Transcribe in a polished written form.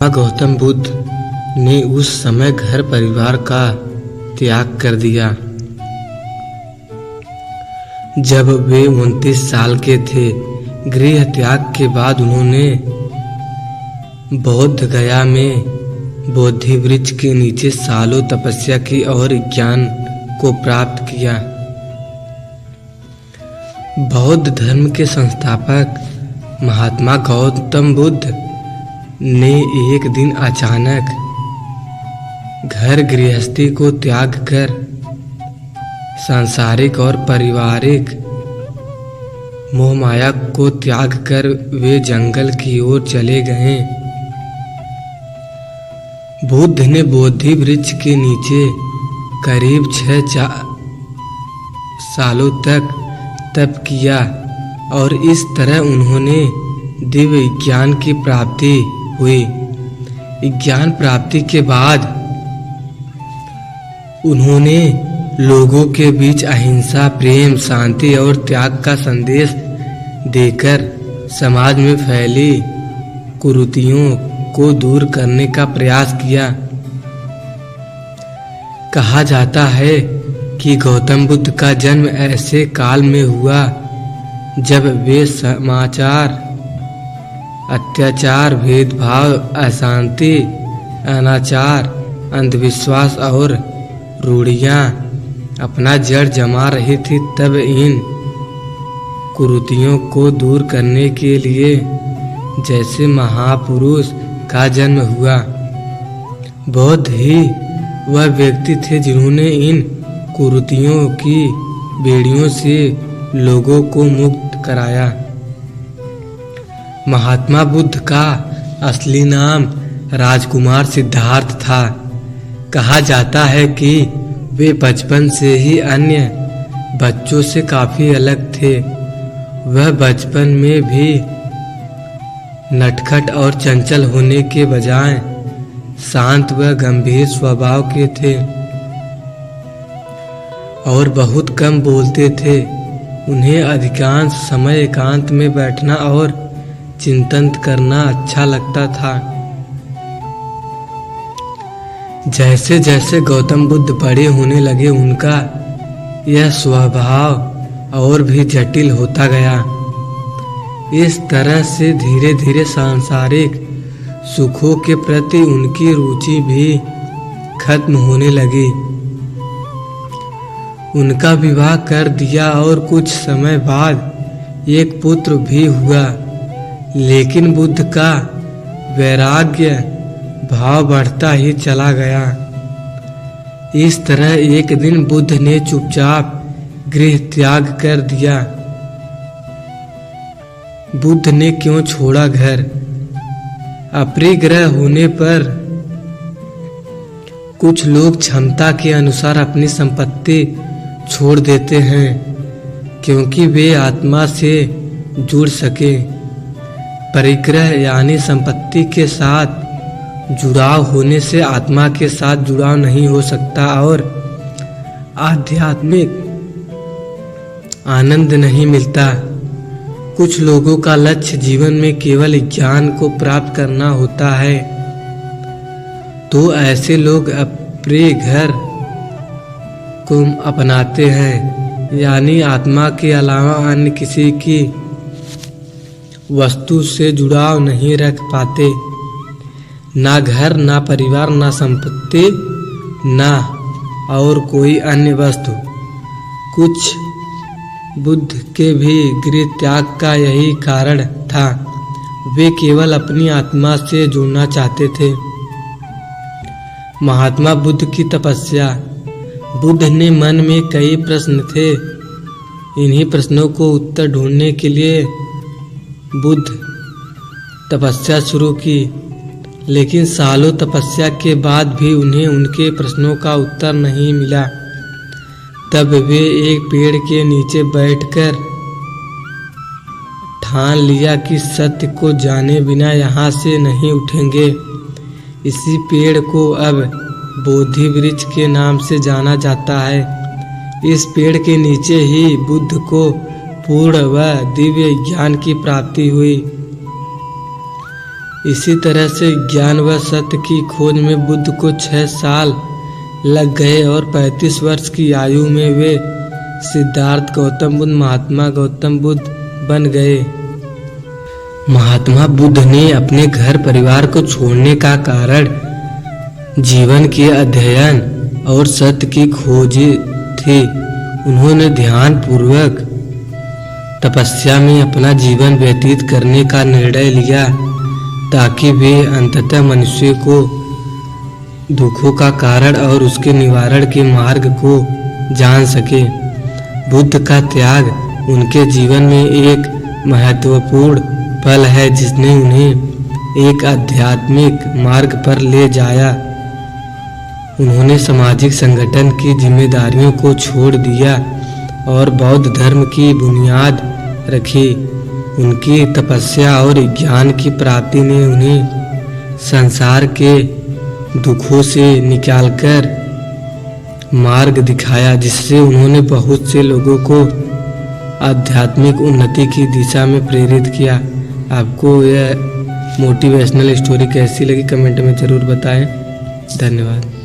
गौतम बुद्ध ने उस समय घर परिवार का त्याग कर दिया। जब वे 29 साल के थे, गृह त्याग के बाद उन्होंने बोध गया में बोधि वृक्ष के नीचे सालों तपस्या की और ज्ञान को प्राप्त किया। बौद्ध धर्म के संस्थापक महात्मा गौतम बुद्ध ने एक दिन अचानक घर गृहस्थी को त्याग कर सांसारिक और पारिवारिक मोहमाया को त्याग कर वे जंगल की ओर चले गए। बुद्ध ने बोधि वृक्ष के नीचे करीब 6 सालों तक तप किया और इस तरह उन्होंने दिव्य ज्ञान की प्राप्ति हुई। ज्ञान प्राप्ति के बाद उन्होंने लोगों के बीच अहिंसा, प्रेम, शांति और त्याग का संदेश देकर समाज में फैली कुरीतियों को दूर करने का प्रयास किया। कहा जाता है कि गौतम बुद्ध का जन्म ऐसे काल में हुआ जब वे समाचार, अत्याचार, भेदभाव, अशांति, अनाचार, अंधविश्वास और रूढ़ियां अपना जड़ जमा रही थी। तब इन कुरीतियों को दूर करने के लिए जैसे महापुरुष का जन्म हुआ। बौद्ध ही वह व्यक्ति थे जिन्होंने इन कुरीतियों की बेड़ियों से लोगों को मुक्त कराया। महात्मा बुद्ध का असली नाम राजकुमार सिद्धार्थ था। कहा जाता है कि वे बचपन से ही अन्य बच्चों से काफी अलग थे। वह बचपन में भी नटखट और चंचल होने के बजाय शांत व गंभीर स्वभाव के थे और बहुत कम बोलते थे। उन्हें अधिकांश समय एकांत में बैठना और चिंतन करना अच्छा लगता था। जैसे जैसे गौतम बुद्ध बड़े होने लगे, उनका यह स्वभाव और भी जटिल होता गया। इस तरह से धीरे धीरे सांसारिक सुखों के प्रति उनकी रुचि भी खत्म होने लगी। उनका विवाह कर दिया और कुछ समय बाद एक पुत्र भी हुआ। लेकिन बुद्ध का वैराग्य भाव बढ़ता ही चला गया। इस तरह एक दिन बुद्ध ने चुपचाप गृह त्याग कर दिया। बुद्ध ने क्यों छोड़ा घर? अपरिग्रह होने पर कुछ लोग क्षमता के अनुसार अपनी संपत्ति छोड़ देते हैं क्योंकि वे आत्मा से जुड़ सके। परिग्रह यानी संपत्ति के साथ जुड़ाव होने से आत्मा के साथ जुड़ाव नहीं हो सकता और आध्यात्मिक आनंद नहीं मिलता। कुछ लोगों का लक्ष्य जीवन में केवल ज्ञान को प्राप्त करना होता है, तो ऐसे लोग अपने घर को अपनाते हैं, यानी आत्मा के अलावा अन्य किसी की वस्तु से जुड़ाव नहीं रख पाते। ना घर, ना परिवार, ना संपत्ति, ना और कोई अन्य वस्तु। कुछ बुद्ध के भी गृह त्याग का यही कारण था। वे केवल अपनी आत्मा से जुड़ना चाहते थे। महात्मा बुद्ध की तपस्या। बुद्ध ने मन में कई प्रश्न थे। इन्हीं प्रश्नों को उत्तर ढूंढने के लिए बुद्ध तपस्या शुरू की, लेकिन सालों तपस्या के बाद भी उन्हें उनके प्रश्नों का उत्तर नहीं मिला। तब वे एक पेड़ के नीचे बैठकर ठान लिया कि सत्य को जाने बिना यहाँ से नहीं उठेंगे। इसी पेड़ को अब बोधि वृक्ष के नाम से जाना जाता है। इस पेड़ के नीचे ही बुद्ध को पूर्ण व दिव्य ज्ञान की प्राप्ति हुई। इसी तरह से ज्ञान व सत्य की खोज में बुद्ध को 6 साल लग गए और 35 वर्ष की आयु में वे सिद्धार्थ गौतम बुद्ध महात्मा गौतम बुद्ध बन गए। महात्मा बुद्ध ने अपने घर परिवार को छोड़ने का कारण जीवन के अध्ययन और सत्य की खोज थी। उन्होंने ध्यान पूर्वक तपस्या में अपना जीवन व्यतीत करने का निर्णय लिया ताकि वे अंततः मनुष्य को दुखों का कारण और उसके निवारण के मार्ग को जान सके। बुद्ध का त्याग उनके जीवन में एक महत्वपूर्ण पल है जिसने उन्हें एक आध्यात्मिक मार्ग पर ले जाया। उन्होंने सामाजिक संगठन की जिम्मेदारियों को छोड़ दिया और बौद्ध धर्म की बुनियाद रखी। उनकी तपस्या और ज्ञान की प्राप्ति ने उन्हें संसार के दुखों से निकालकर मार्ग दिखाया, जिससे उन्होंने बहुत से लोगों को आध्यात्मिक उन्नति की दिशा में प्रेरित किया। आपको यह मोटिवेशनल स्टोरी कैसी लगी कमेंट में ज़रूर बताएं। धन्यवाद।